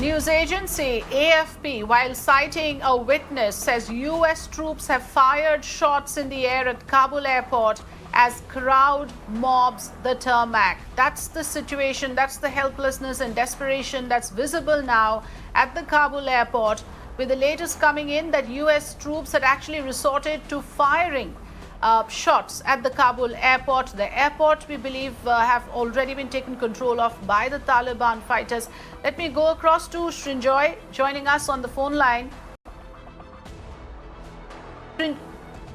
News agency AFP, while citing a witness, says U.S. troops have fired shots in the air at Kabul airport as crowd mobs the tarmac. That's the situation, that's the helplessness and desperation that's visible now at the Kabul airport, with the latest coming in that U.S. troops had actually resorted to firing shots at the Kabul airport. The airport, we believe, have already been taken control of by the Taliban fighters. Let me go across to Srinjoy, joining us on the phone line.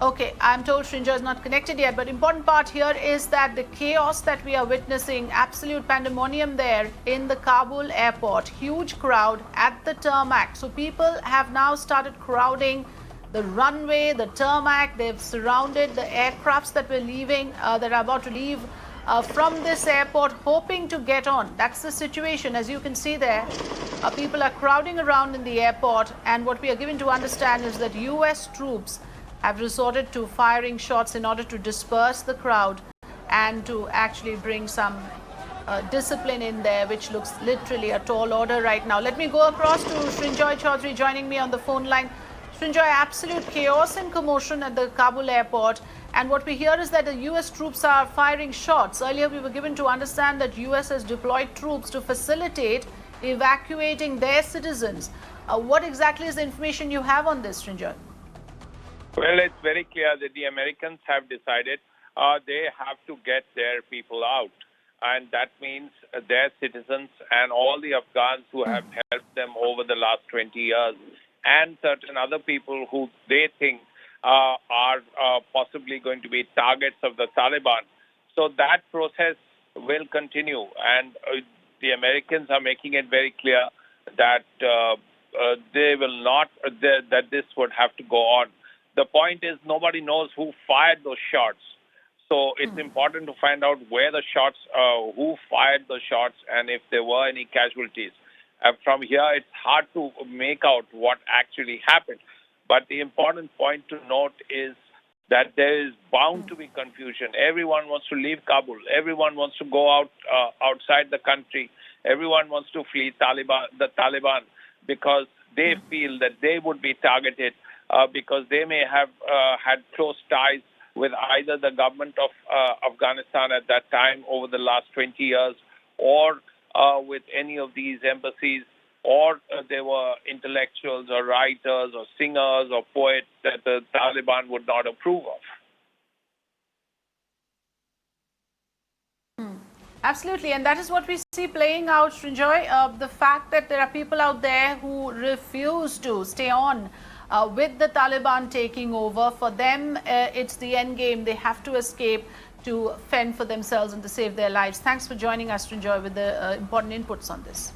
Okay, I'm told Srinjoy is not connected yet, but important part here is that the chaos that we are witnessing, absolute pandemonium there in the Kabul airport, huge crowd at the tarmac. So people have now started crowding the runway, the tarmac. They've surrounded the aircrafts that were leaving, that are about to leave from this airport, hoping to get on. That's the situation. As you can see there, people are crowding around in the airport, and what we are given to understand is that U.S. troops have resorted to firing shots in order to disperse the crowd and to actually bring some discipline in there, which looks literally a tall order right now. Let me go across to Srinjoy Chaudhary joining me on the phone line. Srinjoy, absolute chaos and commotion at the Kabul airport, and what we hear is that the U.S. troops are firing shots. Earlier we were given to understand that U.S. has deployed troops to facilitate evacuating their citizens. What exactly is the information you have on this, Srinjoy? Well, it's very clear that the Americans have decided they have to get their people out. And that means their citizens and all the Afghans who have helped them over the last 20 years, and certain other people who they think are possibly going to be targets of the Taliban. So that process will continue. And the Americans are making it very clear that they will not, that this would have to go on. The point is, nobody knows who fired those shots. So it's important to find out where the shots, who fired the shots, and if there were any casualties. From here, it's hard to make out what actually happened. But the important point to note is that there is bound to be confusion. Everyone wants to leave Kabul. Everyone wants to go out outside the country. Everyone wants to flee the Taliban, because they feel that they would be targeted because they may have had close ties with either the government of Afghanistan at that time over the last 20 years, or with any of these embassies, or there were intellectuals or writers or singers or poets that the Taliban would not approve of. Absolutely, and that is what we see playing out, Srinjoy. The fact that there are people out there who refuse to stay on with the Taliban taking over. For them, it's the end game. They have to escape to fend for themselves and to save their lives. Thanks for joining us, Srinjoy, with the important inputs on this.